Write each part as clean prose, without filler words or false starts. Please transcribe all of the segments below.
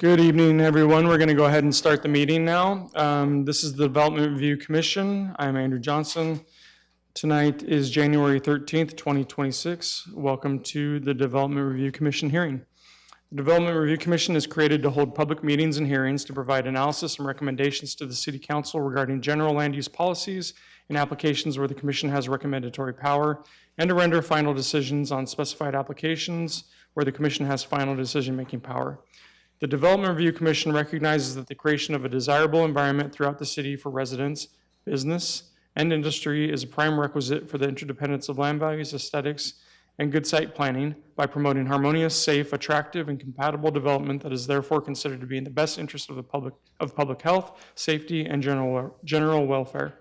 Good evening, everyone. We're going to go ahead and start the meeting now. This is the Development Review Commission. I'm Andrew Johnson. Tonight is January 13th, 2026. Welcome to the Development Review Commission hearing. The Development Review Commission is created to hold public meetings and hearings to provide analysis and recommendations to the City Council regarding general land use policies and applications where the Commission has recommendatory power, and to render final decisions on specified applications where the Commission has final decision-making power. The Development Review Commission recognizes that the creation of a desirable environment throughout the city for residents, business, and industry is a prime requisite for the interdependence of land values, aesthetics, and good site planning by promoting harmonious, safe, attractive, and compatible development that is therefore considered to be in the best interest of public health, safety, and general welfare.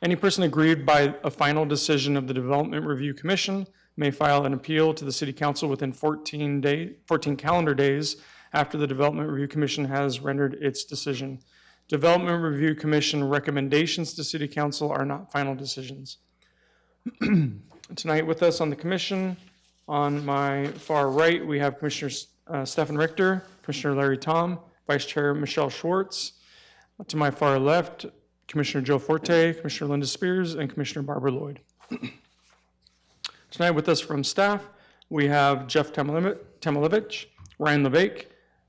Any person aggrieved by a final decision of the Development Review Commission may file an appeal to the City Council within 14 calendar days after the Development Review Commission has rendered its decision. Development Review Commission recommendations to City Council are not final decisions. Tonight with us on the Commission, on my far right, we have Commissioner Stefan Richter, Commissioner Larry Tom, Vice Chair Michelle Schwartz. To my far left, Commissioner Joe Forte, Commissioner Linda Spears, and Commissioner Barbara Lloyd. Tonight with us from staff, we have Jeff Tamalevich, Ryan LeVake,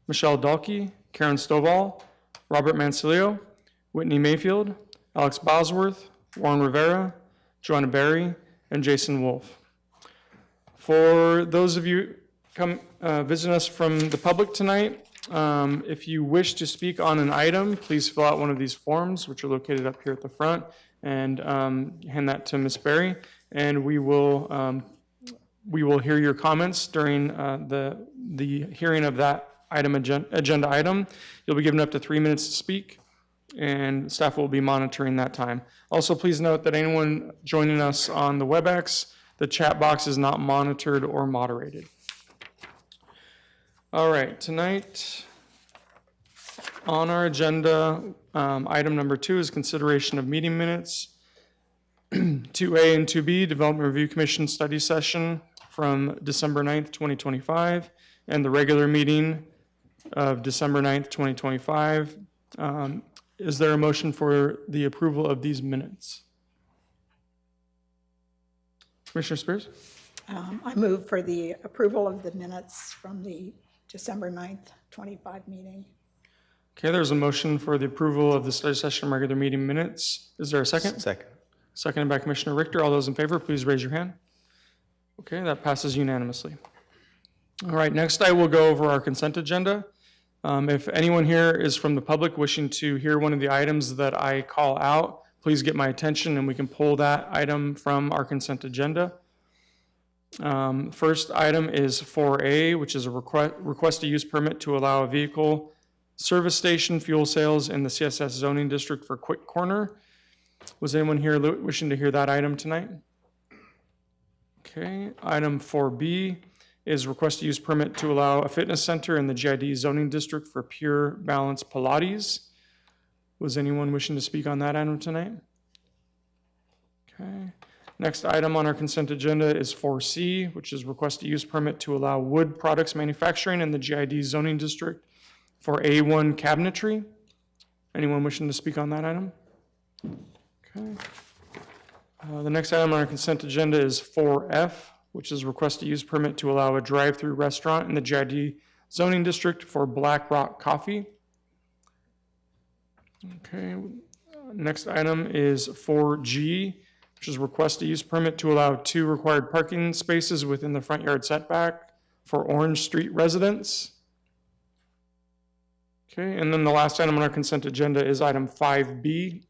Michelle Dalkey, Karen Stovall, Robert Mancelio, Whitney Mayfield, Alex Bosworth, Warren Rivera, Joanna Berry, and Jason Wolf. For those of you come visit us from the public tonight, if you wish to speak on an item, please fill out one of these forms, which are located up here at the front, and hand that to Ms. Berry, and we will hear your comments during the hearing of that agenda item. You'll be given up to 3 minutes to speak, and staff will be monitoring that time. Also, please note that anyone joining us on the WebEx, the chat box is not monitored or moderated. All right, tonight on our agenda, item number 2 is consideration of meeting minutes. 2A and 2B, Development Review Commission study session from December 9th, 2025, and the regular meeting of December 9th, 2025. Is there a motion for the approval of these minutes? Commissioner Spears? I move for the approval of the minutes from the December 9th, 25 meeting. Okay, there's a motion for the approval of the study session regular meeting minutes. Is there a second? Second. Seconded by Commissioner Richter. All those in favor, please raise your hand. Okay, that passes unanimously. All right, next I will go over our consent agenda. If anyone here is from the public wishing to hear one of the items that I call out, please get my attention and we can pull that item from our consent agenda. First item is 4A, which is a request to use permit to allow a vehicle service station fuel sales in the CSS zoning district for Quick Corner. Was anyone here wishing to hear that item tonight? Okay, item 4B is request to use permit to allow a fitness center in the GID zoning district for Pure Balance Pilates. Was anyone wishing to speak on that item tonight? Okay. Next item on our consent agenda is 4C, which is request to use permit to allow wood products manufacturing in the GID zoning district for A1 cabinetry. Anyone wishing to speak on that item? Okay. The next item on our consent agenda is 4F, which is request to use permit to allow a drive-through restaurant in the GID zoning district for Black Rock Coffee. Okay. Next item is 4G, which is request to use permit to allow 2 required parking spaces within the front yard setback for Orange Street residents. Okay, and then the last item on our consent agenda is item 5B,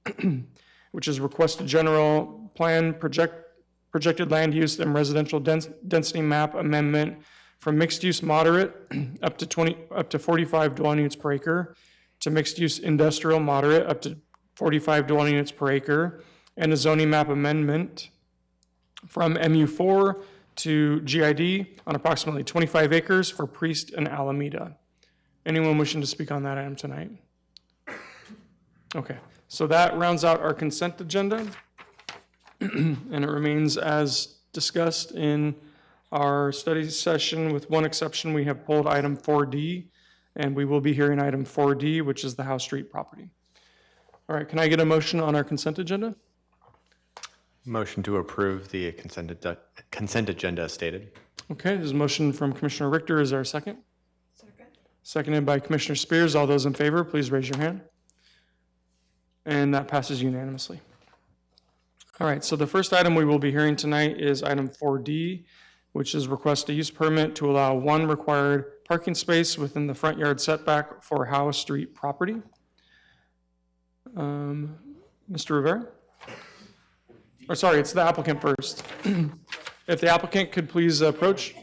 which is request a general plan projected land use and residential density map amendment from mixed use moderate up to 45 dwelling units per acre to mixed use industrial moderate up to 45 dwelling units per acre, and a zoning map amendment from MU4 to GID on approximately 25 acres for Priest and Alameda. Anyone wishing to speak on that item tonight? Okay, so that rounds out our consent agenda, and it remains as discussed in our study session. With one exception, we have pulled item 4D. And we will be hearing item 4D, which is the House Street property. All right, can I get a motion on our consent agenda? Motion to approve the consent agenda as stated. Okay, there's a motion from Commissioner Richter. Is there a second? Second. Seconded by Commissioner Spears. All those in favor, please raise your hand. And that passes unanimously. All right, so the first item we will be hearing tonight is item 4D, which is request a use permit to allow one required parking space within the front yard setback for Howe Street property. Mr. Rivera? Or sorry, it's the applicant first. If the applicant could please approach.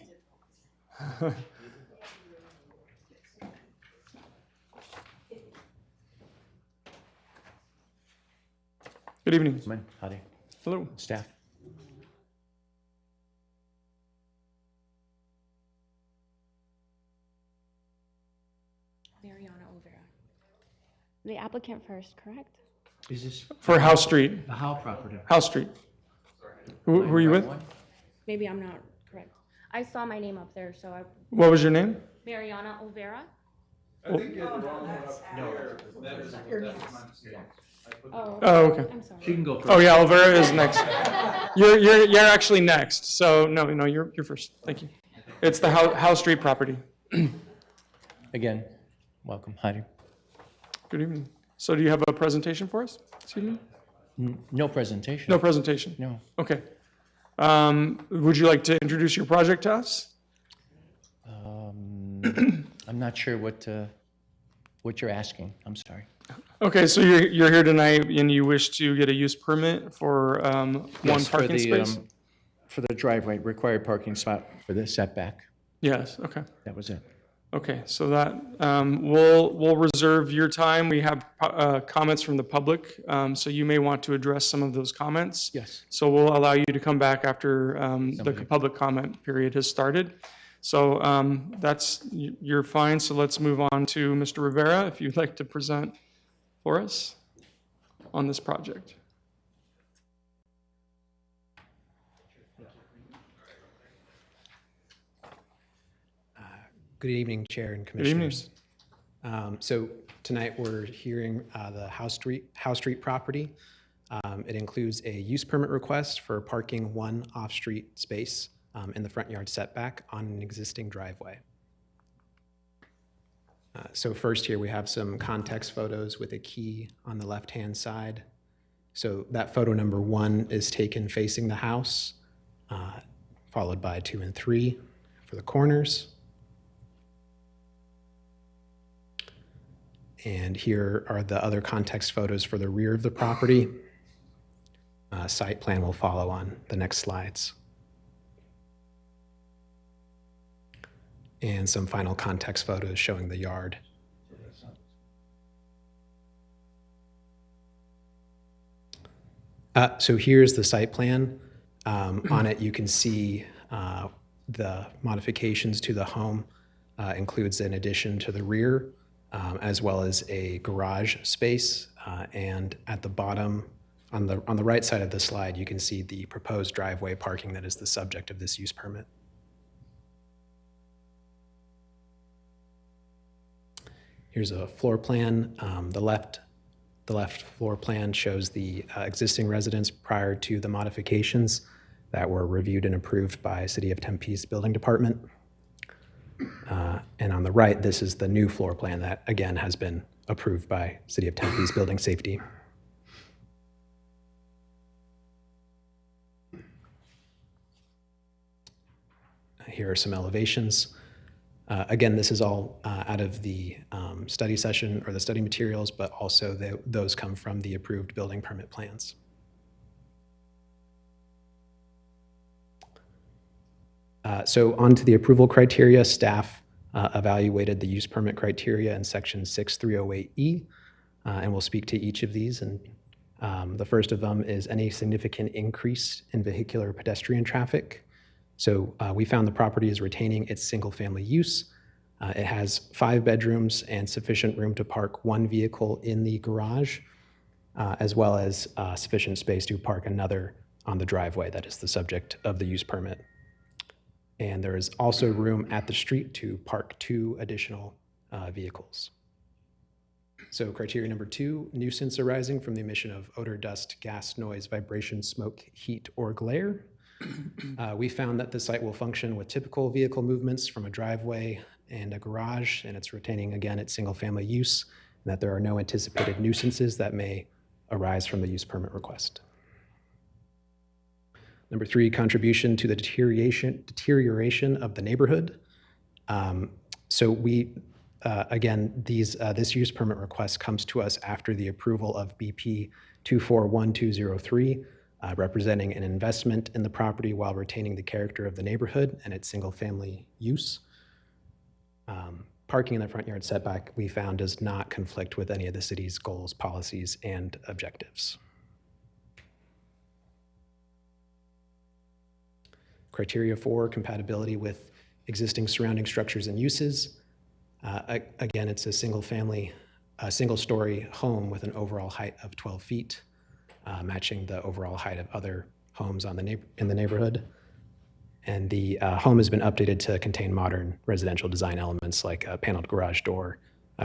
Good evening. Howdy, Hello. staff. Mariana Olvera. The applicant first, correct? Is this For House Street. the Howe property? House Street. Who are you with? Maybe I'm not correct. I saw my name up there, so I, What was your name? Mariana Olvera. Oh, Oh, okay. I'm sorry. She can go first. Oh, yeah, Olvera is next. You're actually next. So no, you're first. Thank you. It's the House Street property. Again, welcome, Heidi. Good evening. So do you have a presentation for us? Excuse me? No presentation. No presentation? No. Okay. Would you like to introduce your project to us? I'm not sure what you're asking. I'm sorry. Okay, so you're here tonight and you wish to get a use permit for one Yes, for parking the, space? For the driveway, required parking spot for the setback. Yes, okay. That was it. Okay, so that, we'll reserve your time. We have comments from the public, so you may want to address some of those comments. Yes. So we'll allow you to come back after the public comment period has started. So you're fine, so let's move on to Mr. Rivera, if you'd like to present for us on this project. Good evening, Chair and Good evening. Commissioners. So tonight we're hearing the House Street property. It includes a use permit request for parking one off-street space in the front yard setback on an existing driveway. So first here we have some context photos with a key on the left-hand side. So that photo number 1 is taken facing the house, followed by 2 and 3 for the corners. And here are the other context photos for the rear of the property. Site plan will follow on the next slides. And some final context photos showing the yard. So here's the site plan. On it, you can see the modifications to the home includes an addition to the rear, as well as a garage space. And at the bottom, on the right side of the slide, you can see the proposed driveway parking that is the subject of this use permit. Here's a floor plan. The left floor plan shows the existing residence prior to the modifications that were reviewed and approved by City of Tempe's Building Department. And on the right, this is the new floor plan that, again, has been approved by City of Tempe's Building Safety. Here are some elevations. Again, this is all out of the study session or the study materials, but also those come from the approved building permit plans. So on to the approval criteria, staff evaluated the use permit criteria in section 6308E, and we'll speak to each of these. And the first of them is any significant increase in vehicular pedestrian traffic. So we found the property is retaining its single-family use. It has 5 bedrooms and sufficient room to park 1 vehicle in the garage, as well as sufficient space to park another on the driveway that is the subject of the use permit. And there is also room at the street to park 2 additional vehicles. So criteria number 2, nuisance arising from the emission of odor, dust, gas, noise, vibration, smoke, heat, or glare. We found that the site will function with typical vehicle movements from a driveway and a garage, and it's retaining, again, its single-family use, and that there are no anticipated nuisances that may arise from the use permit request. Number 3, contribution to the deterioration of the neighborhood. So we, again, this use permit request comes to us after the approval of BP 241203, representing an investment in the property while retaining the character of the neighborhood and its single-family use. Parking in the front yard setback, we found, does not conflict with any of the city's goals, policies, and objectives. Criteria 4, compatibility with existing surrounding structures and uses. Again, it's a single-story home with an overall height of 12 feet, matching the overall height of other homes in the neighborhood. And the home has been updated to contain modern residential design elements like a paneled garage door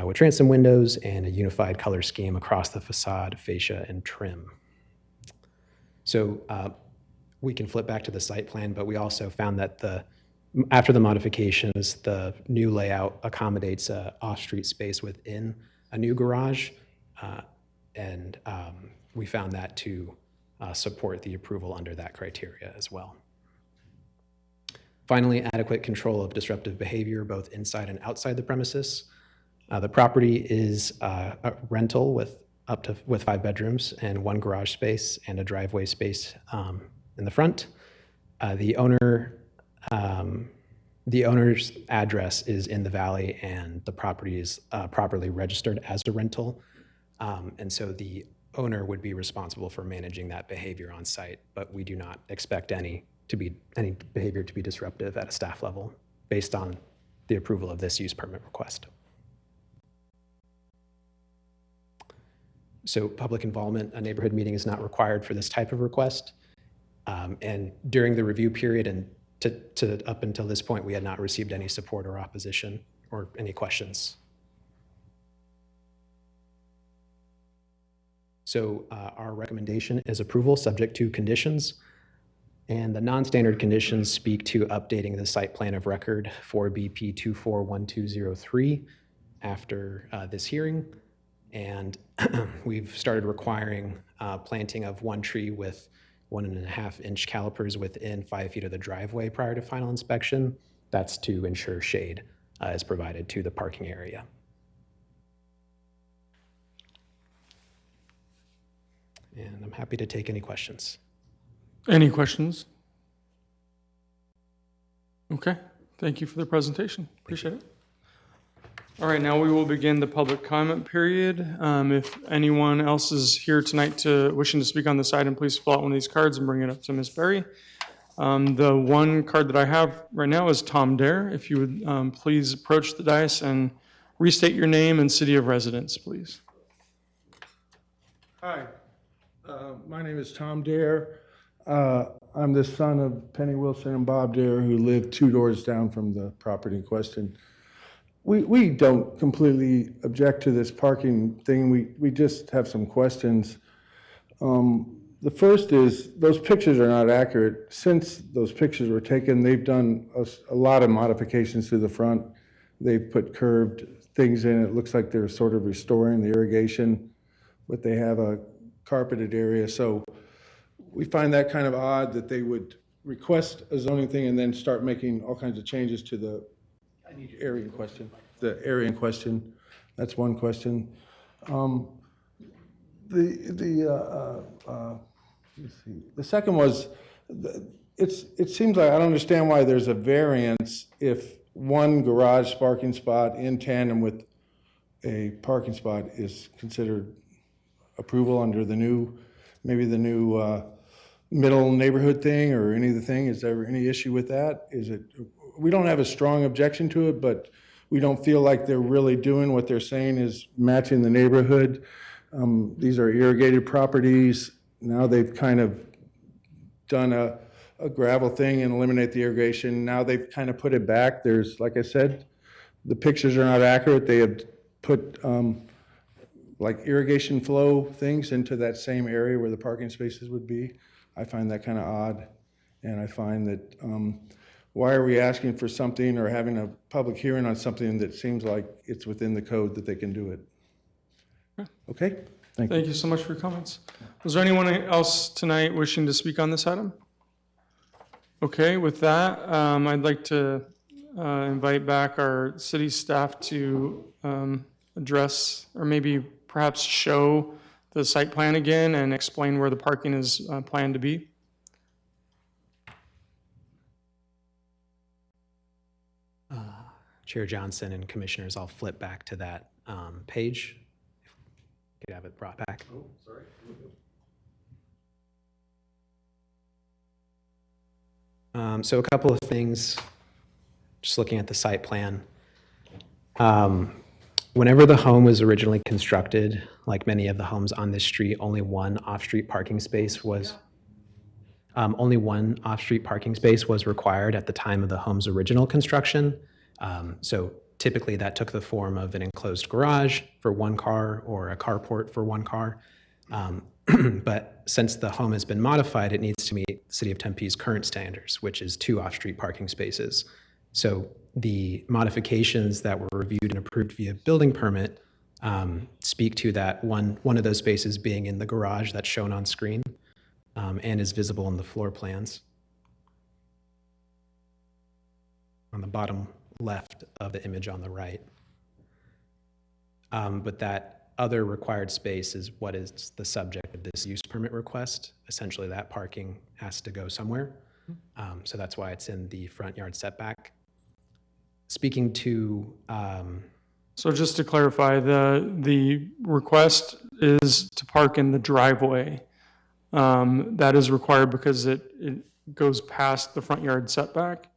with transom windows and a unified color scheme across the facade, fascia, and trim. So we can flip back to the site plan, but we also found that after the modifications, the new layout accommodates an off-street space within a new garage, and we found that to support the approval under that criteria as well. Finally, adequate control of disruptive behavior both inside and outside the premises. The property is a rental with 5 bedrooms and 1 garage space and a driveway space in the front. The owner's address is in the valley, and the property is properly registered as a rental. And so the owner would be responsible for managing that behavior on site, but we do not expect any behavior to be disruptive at a staff level based on the approval of this use permit request. So public involvement, a neighborhood meeting is not required for this type of request. And during the review period and up until this point, we had not received any support or opposition or any questions. So our recommendation is approval subject to conditions. And the non-standard conditions speak to updating the site plan of record for BP 241203 after this hearing. And we've started requiring planting of 1 tree with 1.5-inch calipers within 5 feet of the driveway prior to final inspection. That's to ensure shade is provided to the parking area. And I'm happy to take any questions. Any questions? Okay, thank you for the presentation. Appreciate it. All right, now we will begin the public comment period. If anyone else is here tonight wishing to speak on this item, please fill out one of these cards and bring it up to Ms. Berry. The one card that I have right now is Tom Dare. If you would please approach the dais and restate your name and city of residence, please. Hi, my name is Tom Dare. I'm the son of Penny Wilson and Bob Dare, who live 2 doors down from the property in question. We don't completely object to this parking thing. We just have some questions. The first is, those pictures are not accurate. Since those pictures were taken, they've done a lot of modifications to the front. They've put curved things in. It looks like they're sort of restoring the irrigation, but they have a carpeted area. So we find that kind of odd that they would request a zoning thing and then start making all kinds of changes to the area in question. The area in question. That's one question. The second was, it seems like I don't understand why there's a variance if 1 garage parking spot in tandem with a parking spot is considered approval under the new, maybe the new middle neighborhood thing or any of the thing. Is there any issue with that? We don't have a strong objection to it, but we don't feel like they're really doing what they're saying is matching the neighborhood. These are irrigated properties. Now they've kind of done a gravel thing and eliminate the irrigation. Now they've kind of put it back. There's, like I said, the pictures are not accurate. They have put like irrigation flow things into that same area where the parking spaces would be. I find that kind of odd. And I find that why are we asking for something or having a public hearing on something that seems like it's within the code that they can do it? Okay? Thank you. Thank you so much for your comments. Was there anyone else tonight wishing to speak on this item? Okay, with that, I'd like to invite back our city staff to address or maybe perhaps show the site plan again and explain where the parking is planned to be. Chair Johnson and Commissioners, I'll flip back to that page. Could have it brought back. Oh, sorry. So a couple of things, just looking at the site plan. Whenever the home was originally constructed, like many of the homes on this street, only one off-street parking space was required at the time of the home's original construction. So typically that took the form of an enclosed garage for one car or a carport for one car. But since the home has been modified, it needs to meet the City of Tempe's current standards, which is 2 off-street parking spaces. So the modifications that were reviewed and approved via building permit speak to that one of those spaces being in the garage that's shown on screen and is visible in the floor plans. On the bottom left of the image on the right. But that other required space is what is the subject of this use permit request. Essentially, that parking has to go somewhere. So that's why it's in the front yard setback. Speaking to... So just to clarify, the request is to park in the driveway. That is required because it goes past the front yard setback.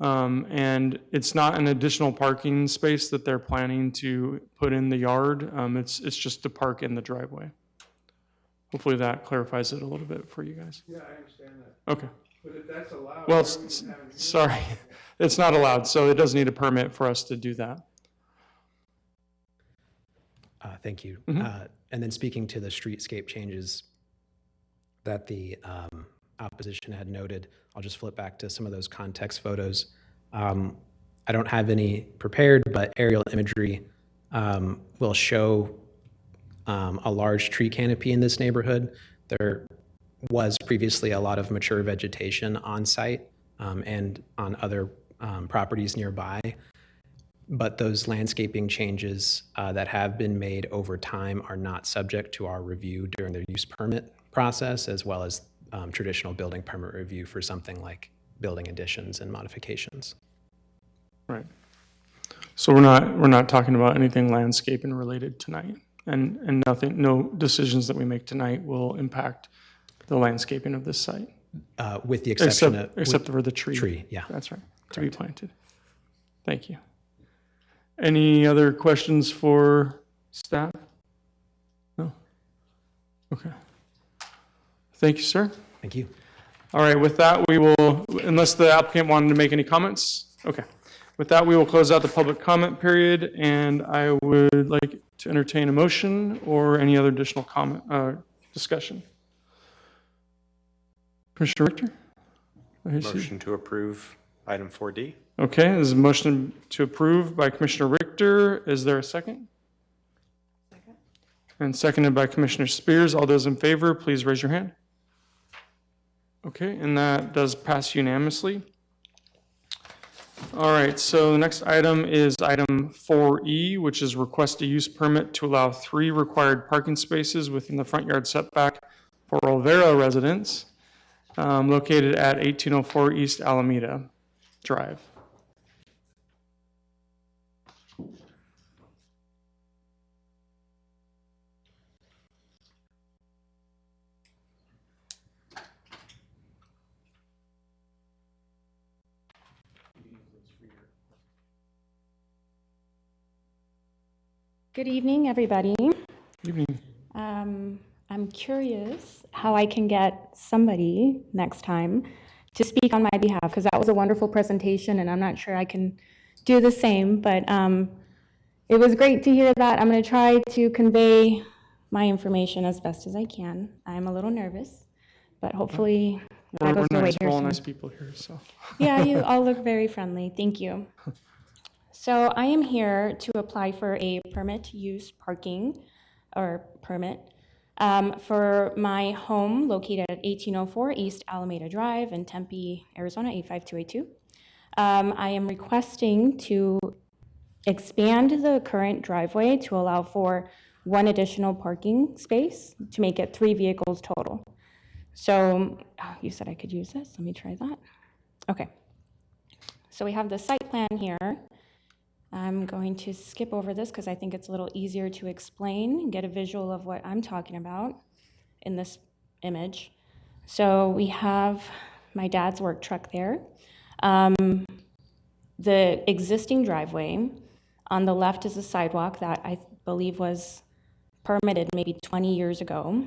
And it's not an additional parking space that they're planning to put in the yard. It's just to park in the driveway. Hopefully that clarifies it a little bit for you guys. Yeah, I understand that. Okay. But if that's allowed... Well, sorry, it's not allowed, so it does need a permit for us to do that. Thank you. And then speaking to the streetscape changes that the opposition had noted, I'll just flip back to some of those context photos. I don't have any prepared, but aerial imagery will show a large tree canopy in this neighborhood. There was previously a lot of mature vegetation on site and on other properties nearby. But those landscaping changes that have been made over time are not subject to our review during the use permit process, as well as traditional building permit review for something like building additions and modifications. Right. So we're not talking about anything landscaping related tonight, and no decisions that we make tonight will impact the landscaping of this site. With the exception except for the tree. Tree, yeah. That's right. To be planted. Thank you. Any other questions for staff? No? Okay. Thank you, sir. Thank you. All right, with that, we will, unless the applicant wanted to make any comments? Okay. With that, we will close out the public comment period, and I would like to entertain a motion or any other additional comment, discussion. Commissioner Richter? Motion to approve item 4D. Okay, there's a motion to approve by Commissioner Richter. Is there a second? Second. And seconded by Commissioner Spears. All those in favor, please raise your hand. Okay, and that does pass unanimously. All right, so the next item is item 4E, which is request a use permit to allow 3 required parking spaces within the front yard setback for Olvera residents located at 1804 East Alameda Drive. Good evening, everybody. Evening. I'm curious how I can get somebody next time to speak on my behalf, because that was a wonderful presentation, and I'm not sure I can do the same, but it was great to hear that. I'm going to try to convey my information as best as I can. I'm a little nervous, but hopefully that We're goes away nice, we're here all soon. nice people here, so. Yeah, you all look very friendly. Thank you. So I am here to apply for a permit use parking or permit for my home located at 1804 East Alameda Drive in Tempe, Arizona, 85282. I am requesting to expand the current driveway to allow for one additional parking space to make it 3 vehicles total. So you said I could use this. Let me try that. Okay. So we have the site plan here. I'm going to skip over this because I think it's a little easier to explain and get a visual of what I'm talking about in this image. So we have my dad's work truck there. The existing driveway, on the left is a sidewalk that I believe was permitted maybe 20 years ago.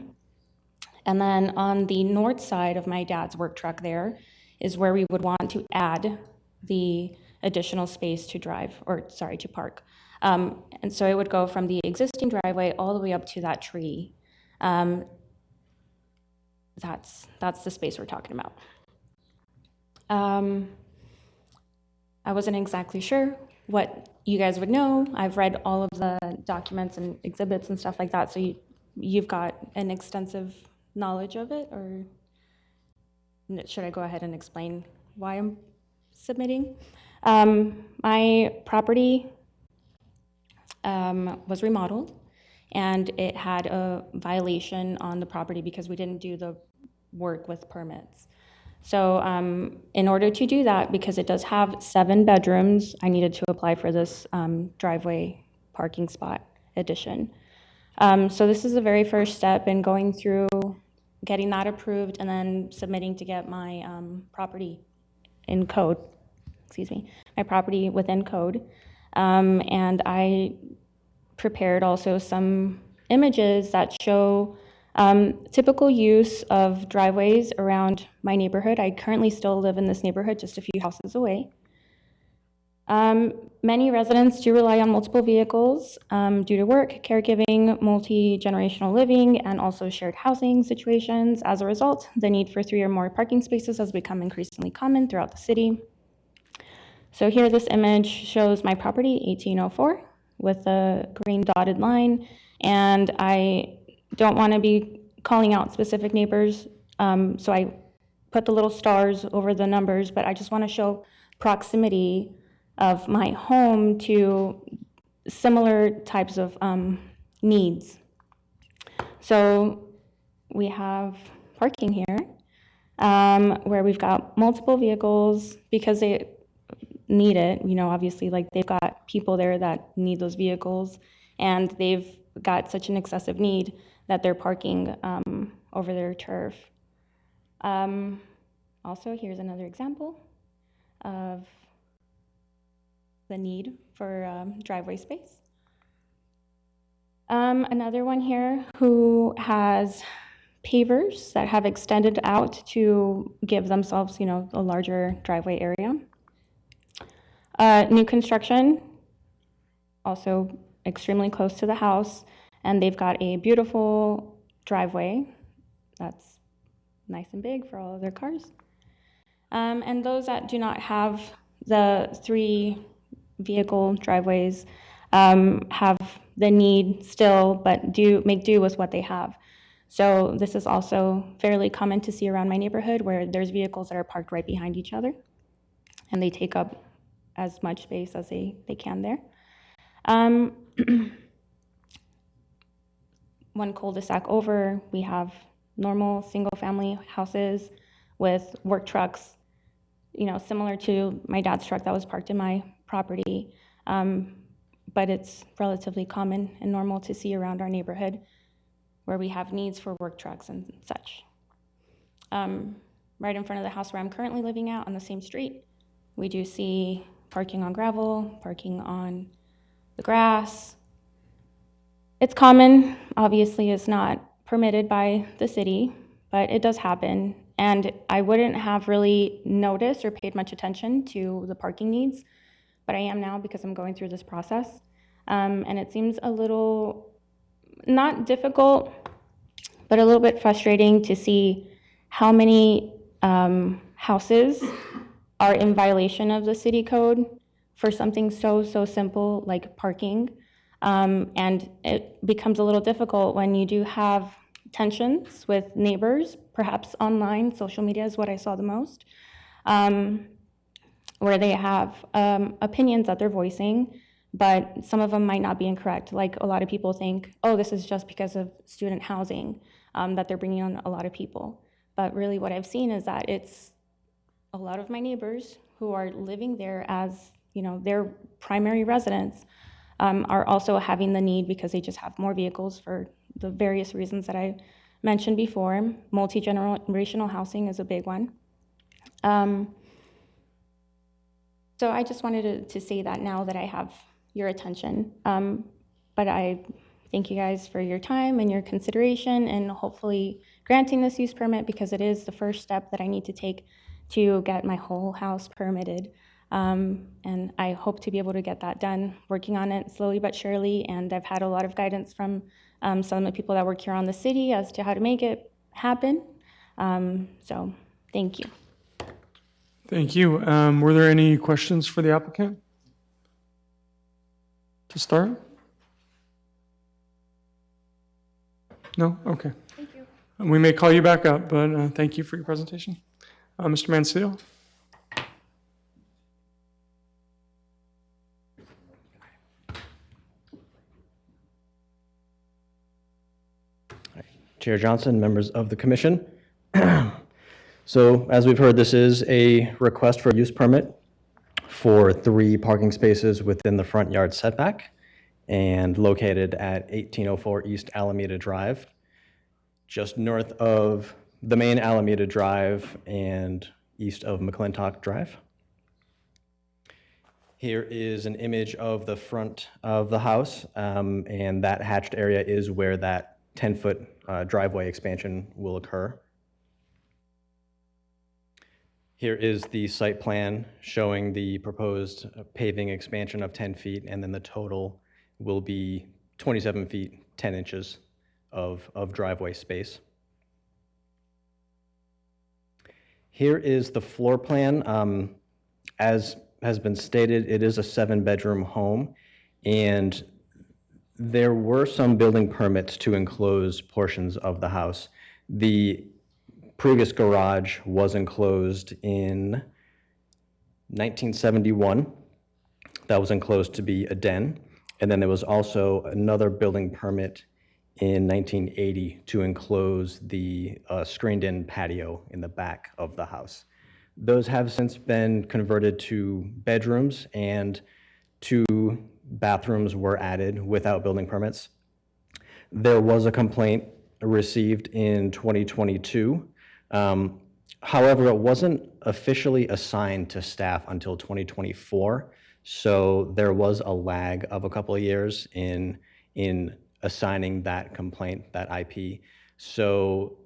And then on the north side of my dad's work truck there is where we would want to add the additional space to to park. And so it would go from the existing driveway all the way up to that tree. That's the space we're talking about. I wasn't exactly sure what you guys would know. I've read all of the documents and exhibits and stuff like that, so you've got an extensive knowledge of it, or should I go ahead and explain why I'm submitting? My property was remodeled, and it had a violation on the property because we didn't do the work with permits. So in order to do that, because it does have 7 bedrooms, I needed to apply for this driveway parking spot addition. So this is the very first step in going through getting that approved and then submitting to get my property in code, my property within code. And I prepared also some images that show typical use of driveways around my neighborhood. I currently still live in this neighborhood just a few houses away. Many residents do rely on multiple vehicles due to work, caregiving, multi-generational living, and also shared housing situations. As a result, the need for 3 or more parking spaces has become increasingly common throughout the city. So here this image shows my property, 1804, with a green dotted line, and I don't want to be calling out specific neighbors, so I put the little stars over the numbers, but I just want to show proximity of my home to similar types of needs. So we have parking here, where we've got multiple vehicles because they need it, obviously, like they've got people there that need those vehicles, and they've got such an excessive need that they're parking over their turf. Also, here's another example of the need for driveway space. Another one here who has pavers that have extended out to give themselves, a larger driveway area. New construction, also extremely close to the house, and they've got a beautiful driveway that's nice and big for all of their cars. And those that do not have the 3 vehicle driveways have the need still, but make do with what they have. So this is also fairly common to see around my neighborhood, where there's vehicles that are parked right behind each other, and they take up as much space as they can there. One cul-de-sac over, we have normal single-family houses with work trucks, similar to my dad's truck that was parked in my property, but it's relatively common and normal to see around our neighborhood where we have needs for work trucks and such. Right in front of the house where I'm currently living at on the same street, we do see parking on gravel, parking on the grass. It's common, obviously it's not permitted by the city, but it does happen. And I wouldn't have really noticed or paid much attention to the parking needs but I am now because I'm going through this process. And it seems a little, not difficult, but a little bit frustrating to see how many houses are in violation of the city code for something so simple like parking. And it becomes a little difficult when you do have tensions with neighbors, perhaps online. Social media is what I saw the most, where they have opinions that they're voicing, but some of them might not be incorrect. Like a lot of people think, oh, this is just because of student housing, that they're bringing on a lot of people. But really what I've seen is that it's a lot of my neighbors who are living there as, you know, their primary residents, are also having the need because they just have more vehicles for the various reasons that I mentioned before. Multi-generational housing is a big one. So I just wanted to say that now that I have your attention. But I thank you guys for your time and your consideration and hopefully granting this use permit, because it is the first step that I need to take to get my whole house permitted. And I hope to be able to get that done, working on it slowly but surely. And I've had a lot of guidance from some of the people that work here on the city as to how to make it happen. So thank you. Thank you. Were there any questions for the applicant to start? No? Okay. Thank you. We may call you back up, but thank you for your presentation. Mr. Mansell? Chair Johnson, members of the commission. So as we've heard, this is a request for a use permit for 3 parking spaces within the front yard setback and located at 1804 East Alameda Drive, just north of the main Alameda Drive and east of McClintock Drive. Here is an image of the front of the house, and that hatched area is where that 10-foot driveway expansion will occur. Here is the site plan showing the proposed paving expansion of 10 feet, and then the total will be 27 feet, 10 inches of driveway space. Here is the floor plan. As has been stated, it is a 7-bedroom home, and there were some building permits to enclose portions of the house. The previous garage was enclosed in 1971. That was enclosed to be a den. And then there was also another building permit in 1980 to enclose the screened-in patio in the back of the house. Those have since been converted to bedrooms, and 2 bathrooms were added without building permits. There was a complaint received in 2022. However, it wasn't officially assigned to staff until 2024, so there was a lag of a couple of years in assigning that complaint, that IP. So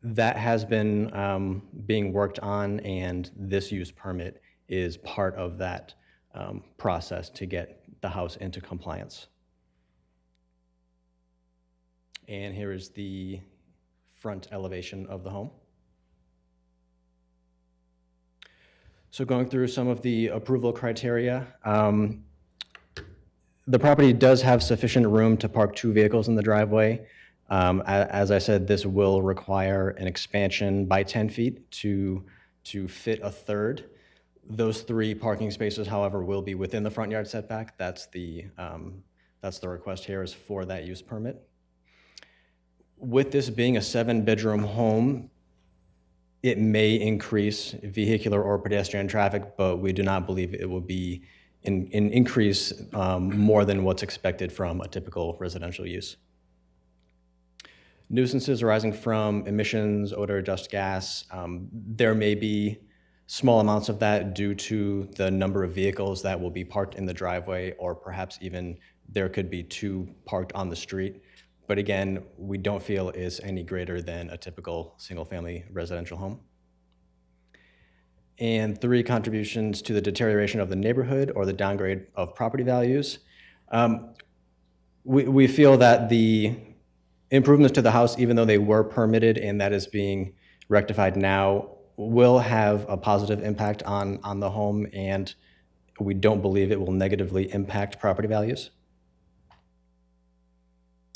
that has been being worked on, and this use permit is part of that process to get the house into compliance. And here is the front elevation of the home. So going through some of the approval criteria, the property does have sufficient room to park 2 vehicles in the driveway. As I said, this will require an expansion by 10 feet to fit a third. Those 3 parking spaces, however, will be within the front yard setback. That's the request here, is for that use permit. With this being a 7-bedroom home, it may increase vehicular or pedestrian traffic, but we do not believe it will be an increase more than what's expected from a typical residential use. Nuisances arising from emissions, odor, dust, gas, there may be small amounts of that due to the number of vehicles that will be parked in the driveway, or perhaps even there could be 2 parked on the street. But again, we don't feel is any greater than a typical single-family residential home. and 3, contributions to the deterioration of the neighborhood or the downgrade of property values. We feel that the improvements to the house, even though they were permitted and that is being rectified now, will have a positive impact on the home, and we don't believe it will negatively impact property values.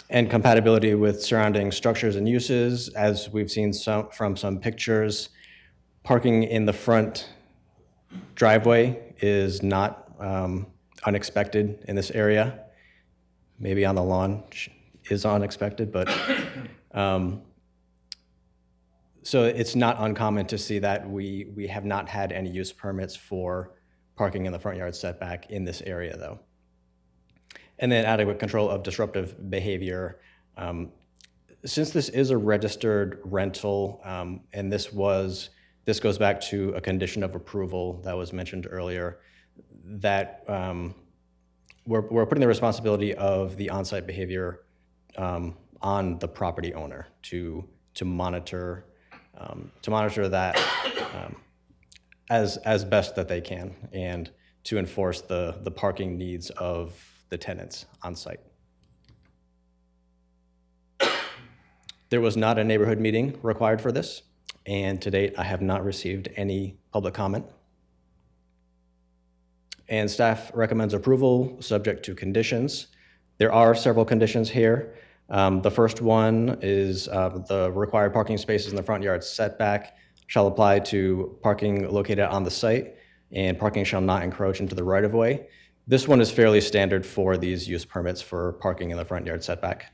And compatibility with surrounding structures and uses, as we've seen from some pictures, parking in the front driveway is not unexpected in this area. Maybe on the lawn is unexpected, but so it's not uncommon to see that. We have not had any use permits for parking in the front yard setback in this area, though. And then adequate control of disruptive behavior. Since this is a registered rental, and this goes back to a condition of approval that was mentioned earlier, that we're putting the responsibility of the on-site behavior on the property owner to monitor that as best that they can, and to enforce the parking needs of the tenants on site. There was not a neighborhood meeting required for this, and to date, I have not received any public comment. And staff recommends approval subject to conditions. There are several conditions here. The first one is the required parking spaces in the front yard setback shall apply to parking located on the site, and parking shall not encroach into the right-of-way. This one is fairly standard for these use permits for parking in the front yard setback.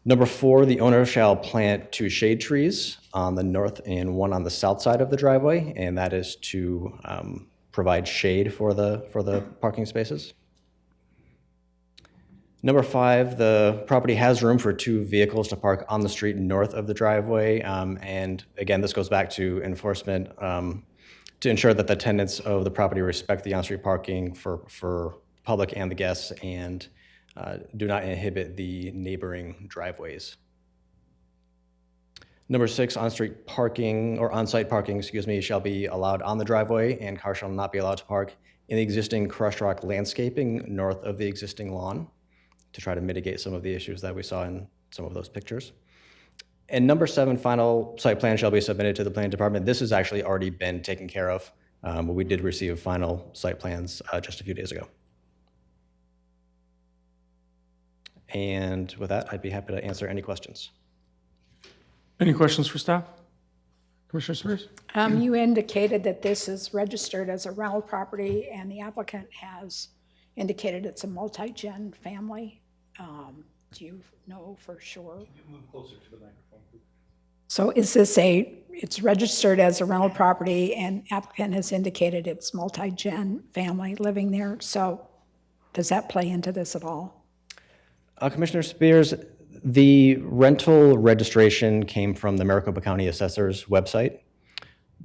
Number 4, the owner shall plant 2 shade trees on the north and 1 on the south side of the driveway, and that is to provide shade for the parking spaces. Number 5, the property has room for 2 vehicles to park on the street north of the driveway, and again, this goes back to enforcement to ensure that the tenants of the property respect the on-street parking for public and the guests, and do not inhibit the neighboring driveways. Number 6, on-street parking or on-site parking, shall be allowed on the driveway, and cars shall not be allowed to park in the existing crushed rock landscaping north of the existing lawn, to try to mitigate some of the issues that we saw in some of those pictures. And number 7, final site plan shall be submitted to the planning department. This has actually already been taken care of. We did receive final site plans just a few days ago. And with that, I'd be happy to answer any questions. Any questions for staff? Commissioner Spears? You indicated that this is registered as a rental property, and the applicant has indicated it's a multi-gen family. Do you know for sure? Can you move closer to the microphone, please? So is this it's registered as a rental property, and applicant has indicated it's multi-gen family living there. So does that play into this at all? Commissioner Spears, the rental registration came from the Maricopa County Assessor's website.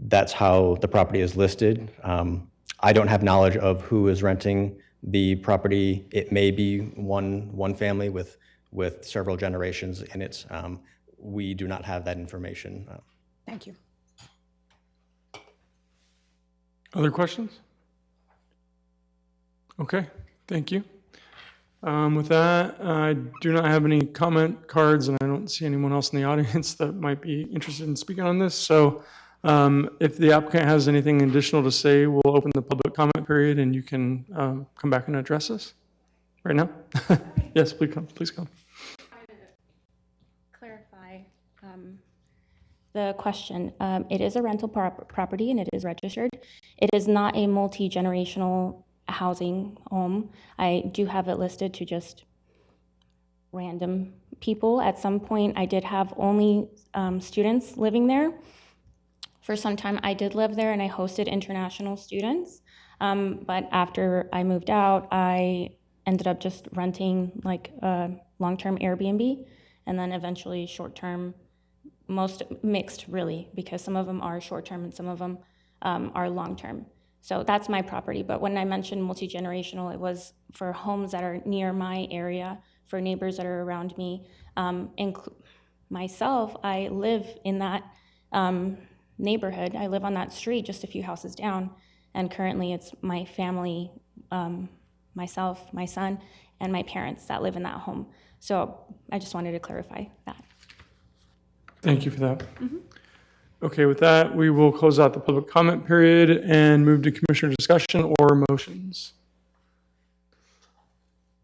That's how the property is listed. I don't have knowledge of who is renting the property. It may be one family with several generations in it. We do not have that information. Thank you. Other questions? Okay, thank you. With that, I do not have any comment cards, and I don't see anyone else in the audience that might be interested in speaking on this. So if the applicant has anything additional to say, we'll open the public comment period, and you can come back and address us right now. Yes, please come. Please come. Clarify the question. It is a rental property, and it is registered. It is not a multi-generational housing home. I do have it listed to just random people. At some point, I did have only students living there. For some time, I did live there, and I hosted international students. But after I moved out, I ended up just renting like a long-term Airbnb, and then eventually short-term, most mixed really, because some of them are short-term and some of them are long-term. So that's my property. But when I mentioned multi-generational, it was for homes that are near my area, for neighbors that are around me. Myself, I live in that neighborhood. I live on that street just a few houses down, and currently it's my family, myself, my son, and my parents that live in that home. So I just wanted to clarify that. Thank you for that. Okay, with that, we will close out the public comment period and move to commissioner discussion or motions.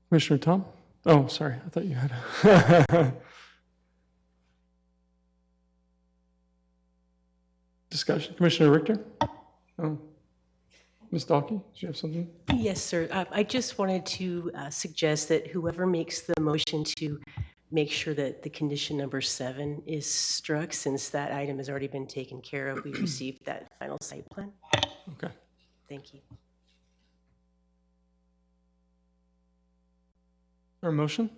Commissioner Tom? Oh, sorry, I thought you had. Discussion. Commissioner Richter? Oh. Ms. Dalkey, do you have something? Yes, sir. I just wanted to suggest that whoever makes the motion to make sure that the condition number 7 is struck, since that item has already been taken care of. We received that final site plan. Okay. Thank you. Or a motion?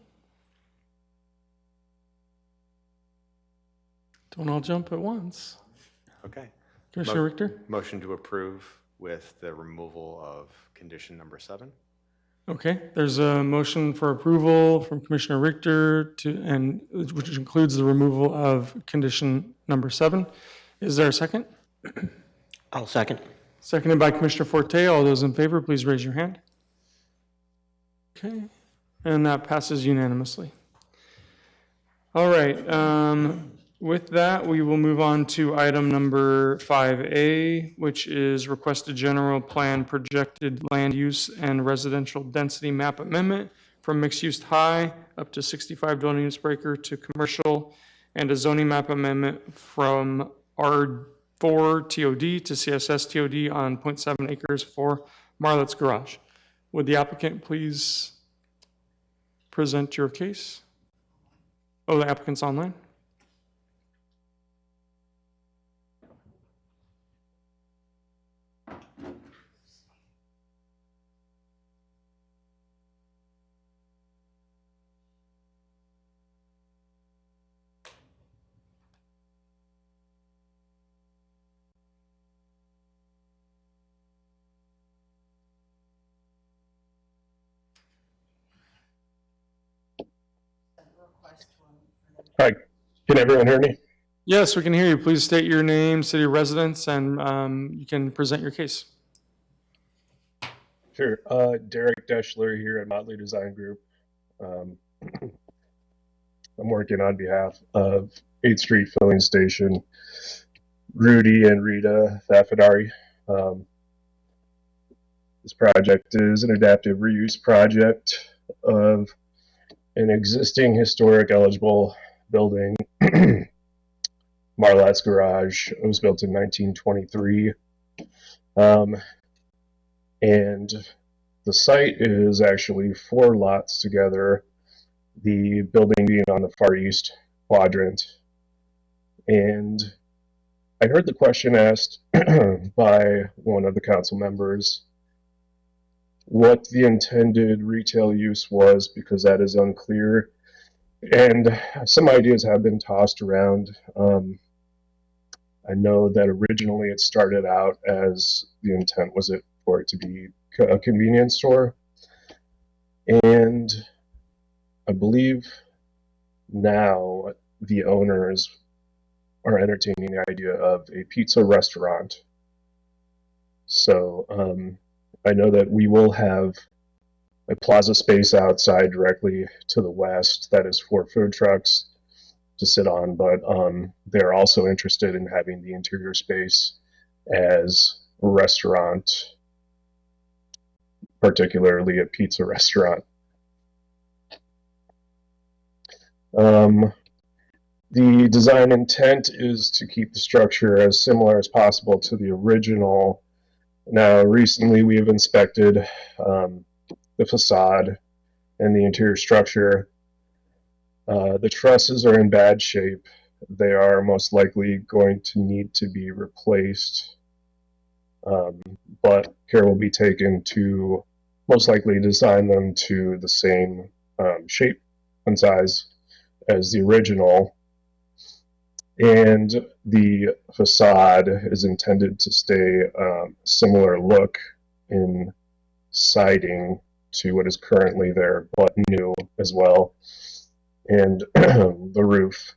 Don't all jump at once. Okay. Commissioner Richter? Motion to approve with the removal of condition number 7. Okay, there's a motion for approval from Commissioner Richter which includes the removal of condition number 7. Is there a second? I'll second. Seconded by Commissioner Forte. All those in favor, please raise your hand. Okay, and that passes unanimously. All right, with that, we will move on to item number 5A, which is requested general plan projected land use and residential density map amendment from mixed use high up to 65 dwelling units per acre to commercial, and a zoning map amendment from R4 TOD to CSS TOD on 0.7 acres for Marlette's Garage. Would the applicant please present your case? Oh, the applicant's online? Hi, can everyone hear me? Yes, we can hear you. Please state your name, city of residence, and you can present your case. Sure. Derek Deschler here at Motley Design Group. I'm working on behalf of 8th Street Filling Station, Rudy and Rita Thafadari. This project is an adaptive reuse project of an existing historic eligible building, Marlette's Garage. It was built in 1923. And the site is actually 4 lots together, the building being on the far east quadrant. And I heard the question asked by one of the council members what the intended retail use was, because that is unclear. And some ideas have been tossed around. I know that originally it started out as the intent was for it to be a convenience store. And I believe now the owners are entertaining the idea of a pizza restaurant. So I know that we will have a plaza space outside directly to the west that is for food trucks to sit on, but they're also interested in having the interior space as a restaurant, particularly a pizza restaurant. The design intent is to keep the structure as similar as possible to the original. Now, recently we have inspected the facade and the interior structure. The trusses are in bad shape. They are most likely going to need to be replaced, but care will be taken to most likely design them to the same shape and size as the original. And the facade is intended to stay similar look in siding to what is currently there, but new as well. And the roof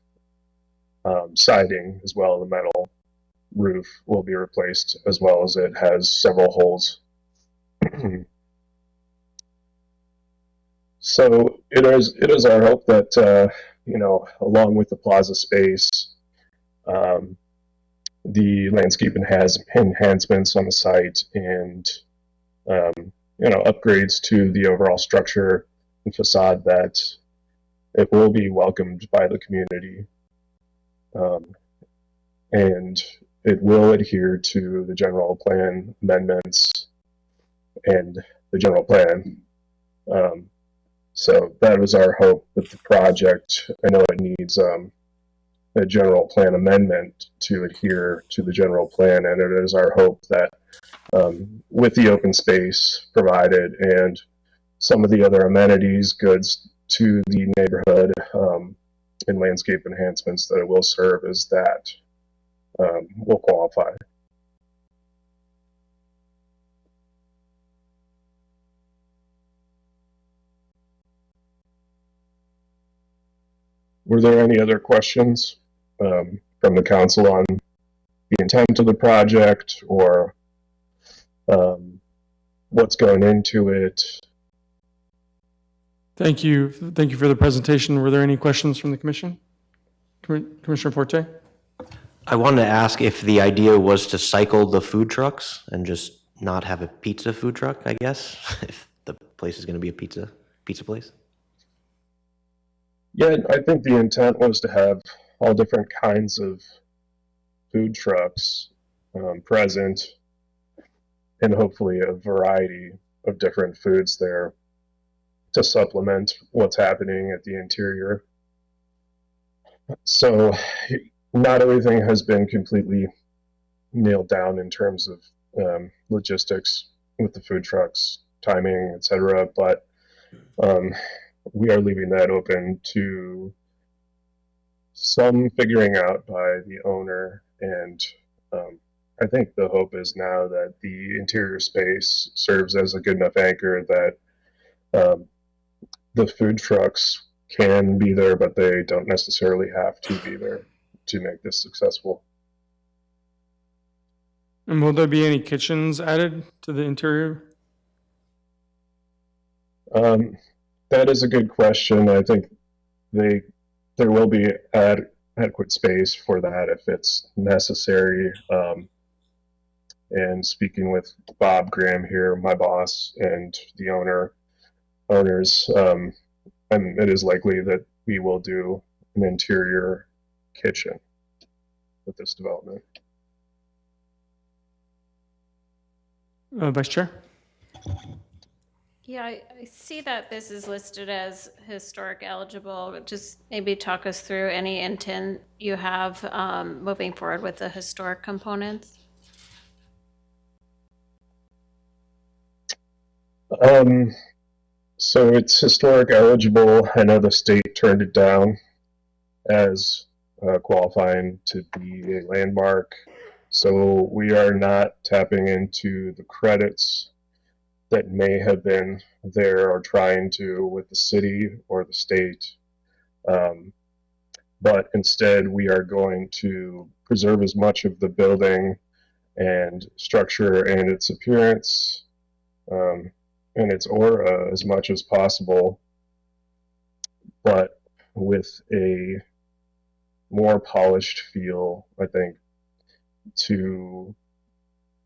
siding as well, the metal roof will be replaced, as well as it has several holes. So it is our hope that along with the plaza space, the landscape enhancements on the site and upgrades to the overall structure and facade, that it will be welcomed by the community, and it will adhere to the general plan amendments and the general plan. So that was our hope with the project. I know it needs a general plan amendment to adhere to the general plan, and it is our hope that with the open space provided and some of the other amenities, goods to the neighborhood, and landscape enhancements that it will serve as that will qualify. Were there any other questions from the council on the intent of the project or what's going into it? Thank you. Thank you for the presentation. Were there any questions from the commission? Commissioner Forte? I wanted to ask if the idea was to cycle the food trucks and just not have a pizza food truck, I guess, if the place is going to be a pizza place. Yeah, I think the intent was to have all different kinds of food trucks present, and hopefully a variety of different foods there to supplement what's happening at the interior. So not everything has been completely nailed down in terms of logistics with the food trucks, timing, etc. But we are leaving that open to some figuring out by the owner. And I think the hope is now that the interior space serves as a good enough anchor that the food trucks can be there, but they don't necessarily have to be there to make this successful. And will there be any kitchens added to the interior? That is a good question. I think there will be adequate space for that if it's necessary. And speaking with Bob Graham here, my boss, and the owners, and it is likely that we will do an interior kitchen with this development. Vice Chair? Yeah, I see that this is listed as historic eligible. Just maybe talk us through any intent you have moving forward with the historic components. So it's historic eligible. I know the state turned it down as qualifying to be a landmark. So we are not tapping into the credits that may have been there or trying to with the city or the state. But instead we are going to preserve as much of the building and structure and its appearance and its aura as much as possible, but with a more polished feel, I think, to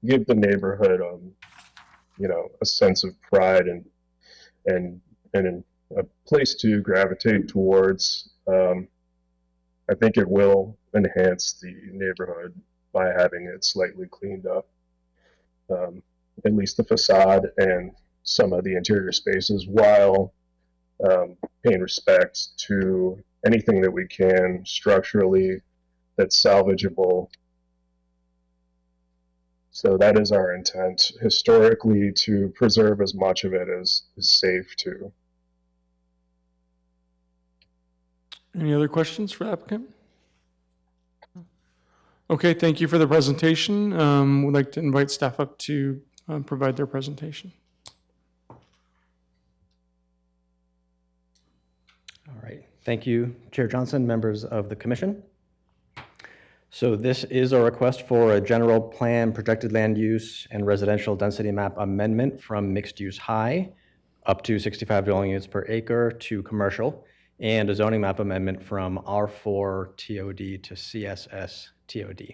give the neighborhood a sense of pride and a place to gravitate towards. I think it will enhance the neighborhood by having it slightly cleaned up, at least the facade and some of the interior spaces, while paying respect to anything that we can structurally that's salvageable. So that is our intent historically, to preserve as much of it as is safe to. Any other questions for the applicant? Okay, thank you for the presentation. We'd like to invite staff up to provide their presentation. All right. Thank you, Chair Johnson, members of the commission. So this is a request for a general plan, projected land use, and residential density map amendment from mixed use high up to 65 dwelling units per acre to commercial, and a zoning map amendment from R4 TOD to CSS TOD.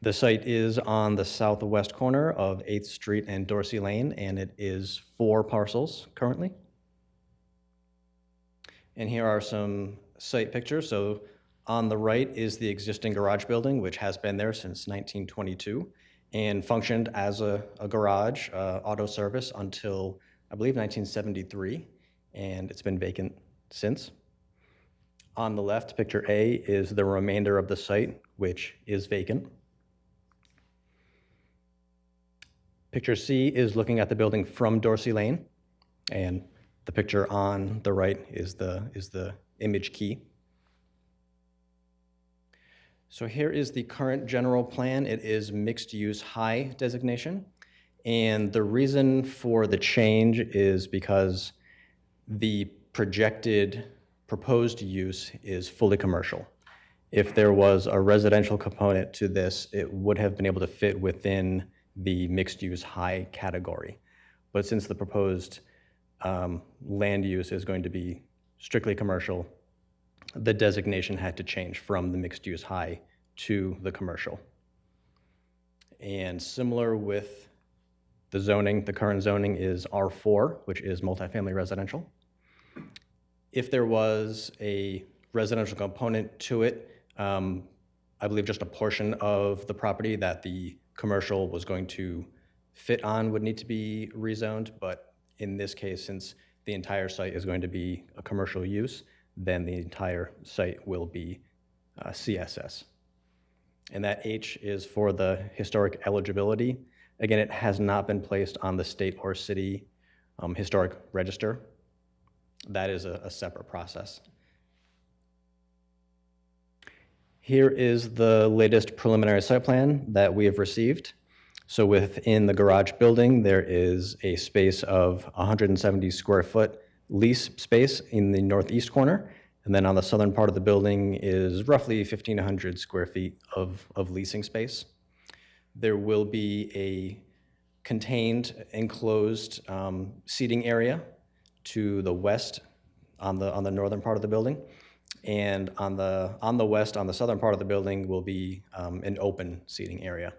The site is on the southwest corner of 8th Street and Dorsey Lane, and it is 4 parcels currently. And here are some site pictures. So on the right is the existing garage building, which has been there since 1922 and functioned as a garage auto service until, I believe, 1973, and it's been vacant since. On the left, picture A is the remainder of the site, which is vacant. Picture C is looking at the building from Dorsey Lane, and the picture on the right is the image key. So here is the current general plan. It is mixed use high designation. And the reason for the change is because the projected proposed use is fully commercial. If there was a residential component to this, it would have been able to fit within the mixed use high category. But since the proposed land use is going to be strictly commercial, the designation had to change from the mixed use high to the commercial. And similar with the zoning, the current zoning is R4, which is multifamily residential. If there was a residential component to it, I believe just a portion of the property that the commercial was going to fit on would need to be rezoned, but in this case, since the entire site is going to be a commercial use, then the entire site will be CSS. And that H is for the historic eligibility. Again, it has not been placed on the state or city historic register. That is a separate process. Here is the latest preliminary site plan that we have received. So within the garage building, there is a space of 170 square foot lease space in the northeast corner. And then on the southern part of the building is roughly 1,500 square feet of leasing space. There will be a contained, enclosed seating area to the west on the northern part of the building. And on the west, on the southern part of the building, will be an open seating area.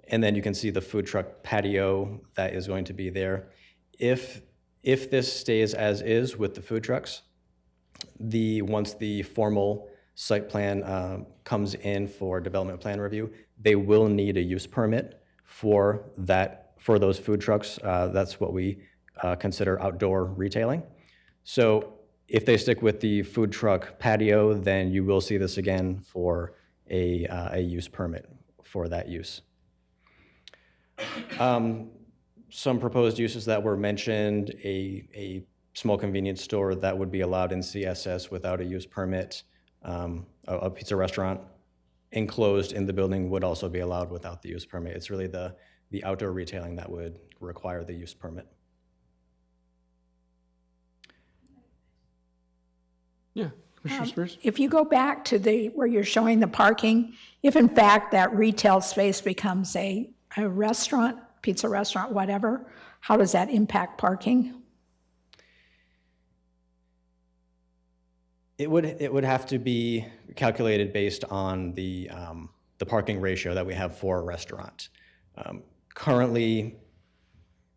And then you can see the food truck patio that is going to be there. If this stays as is with the food trucks, once the formal site plan comes in for development plan review, they will need a use permit for those food trucks. That's what we consider outdoor retailing. So if they stick with the food truck patio, then you will see this again for a use permit for that use. Some proposed uses that were mentioned, a small convenience store that would be allowed in CSS without a use permit, a pizza restaurant enclosed in the building would also be allowed without the use permit. It's really the outdoor retailing that would require the use permit. Yeah, Commissioner Spears? If you go back to where you're showing the parking, if in fact that retail space becomes a restaurant, pizza restaurant, whatever, how does that impact parking? It would have to be calculated based on the parking ratio that we have for a restaurant. Currently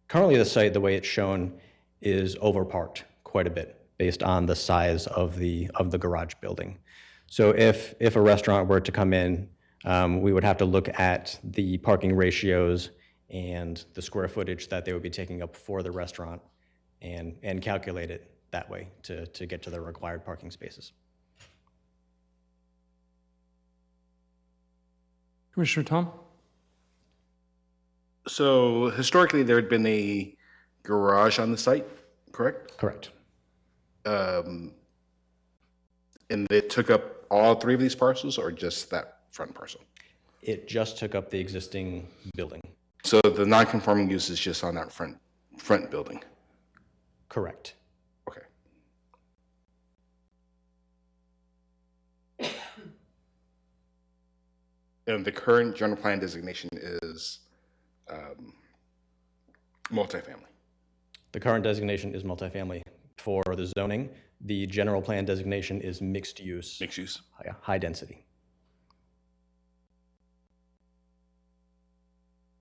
the site, the way it's shown, is overparked quite a bit based on the size of the garage building. So if a restaurant were to come in, we would have to look at the parking ratios and the square footage that they would be taking up for the restaurant and calculate it that way to get to the required parking spaces. Commissioner Tom? So historically, there had been a garage on the site, correct? Correct. And they took up all 3 of these parcels or just that front parcel? It just took up the existing building. So the non-conforming use is just on that front building? Correct. Okay. And the current general plan designation is multifamily. The current designation is multifamily. For the zoning, the general plan designation is mixed use. Mixed use. High density.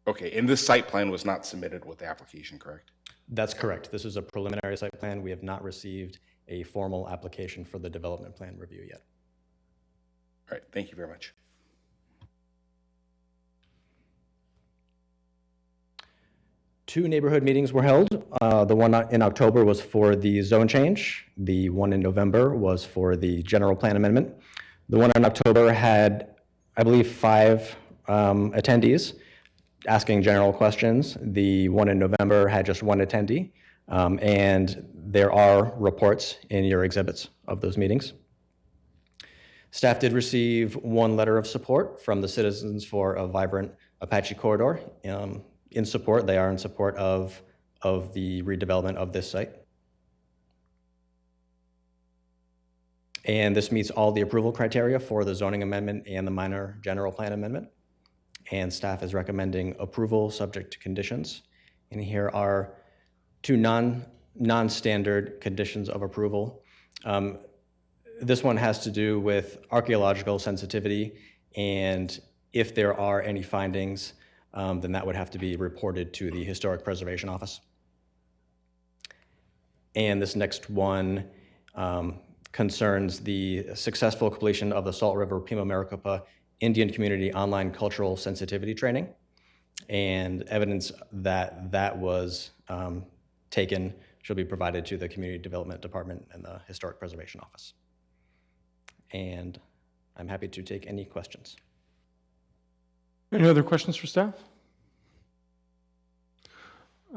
Okay, and this site plan was not submitted with the application, correct? That's correct. This is a preliminary site plan. We have not received a formal application for the development plan review yet. All right, thank you very much. Two neighborhood meetings were held. The one in October was for the zone change. The one in November was for the general plan amendment. The one in October had, I believe, 5 attendees asking general questions. The one in November had just 1 attendee. And there are reports in your exhibits of those meetings. Staff did receive 1 letter of support from the Citizens for a Vibrant Apache Corridor. In support, they are in support of the redevelopment of this site. And this meets all the approval criteria for the zoning amendment and the minor general plan amendment. And staff is recommending approval subject to conditions. And here are 2 non-standard conditions of approval. This one has to do with archaeological sensitivity, and if there are any findings, then that would have to be reported to the Historic Preservation Office. And this next one concerns the successful completion of the Salt River Pima Maricopa Indian Community Online Cultural Sensitivity Training, and evidence that that was taken should be provided to the Community Development Department and the Historic Preservation Office. And I'm happy to take any questions. Any other questions for staff?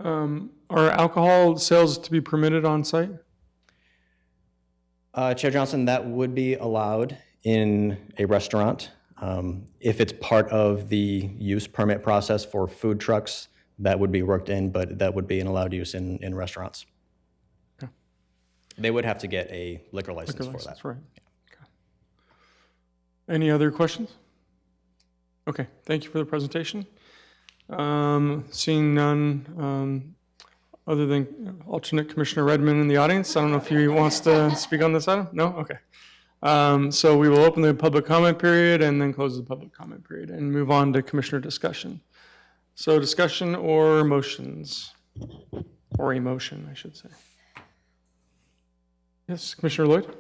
Are alcohol sales to be permitted on site? Chair Johnson, that would be allowed in a restaurant. If it's part of the use permit process for food trucks, that would be worked in, but that would be an allowed use in restaurants. Okay. They would have to get a liquor license for that. Right. Okay. Any other questions? Okay, thank you for the presentation. Seeing none, other than alternate Commissioner Redmond in the audience, I don't know if he wants to speak on this item? No? Okay. So we will open the public comment period and then close the public comment period and move on to Commissioner discussion. So discussion or motions, or a motion, I should say. Yes, Commissioner Lloyd?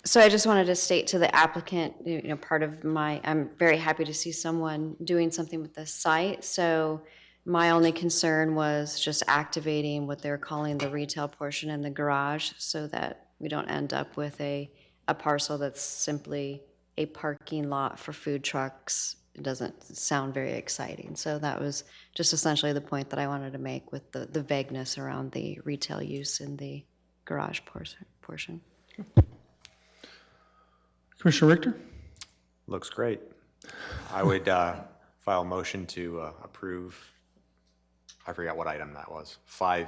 So I just wanted to state to the applicant, part of I'm very happy to see someone doing something with this site. So my only concern was just activating what they're calling the retail portion in the garage so that we don't end up with a parcel that's simply a parking lot for food trucks. It doesn't sound very exciting. So that was just essentially the point that I wanted to make with the vagueness around the retail use in the garage portion. Commissioner Richter? Looks great. I would file a motion to approve, I forgot what item that was, 5A.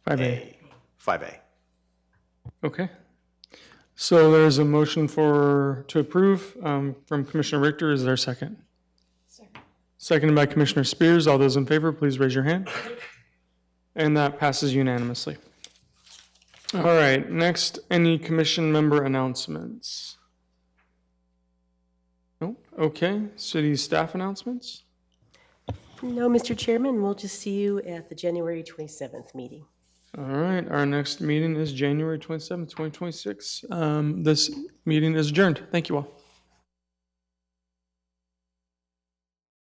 5A. Okay. So there's a motion to approve from Commissioner Richter. Is there a second? Second. Seconded by Commissioner Spears. All those in favor, please raise your hand. And that passes unanimously. All right, next, any commission member announcements? No? Okay, city staff announcements? No, Mr. Chairman, we'll just see you at the January 27th meeting. All right, our next meeting is January 27th, 2026. This meeting is adjourned. Thank you all.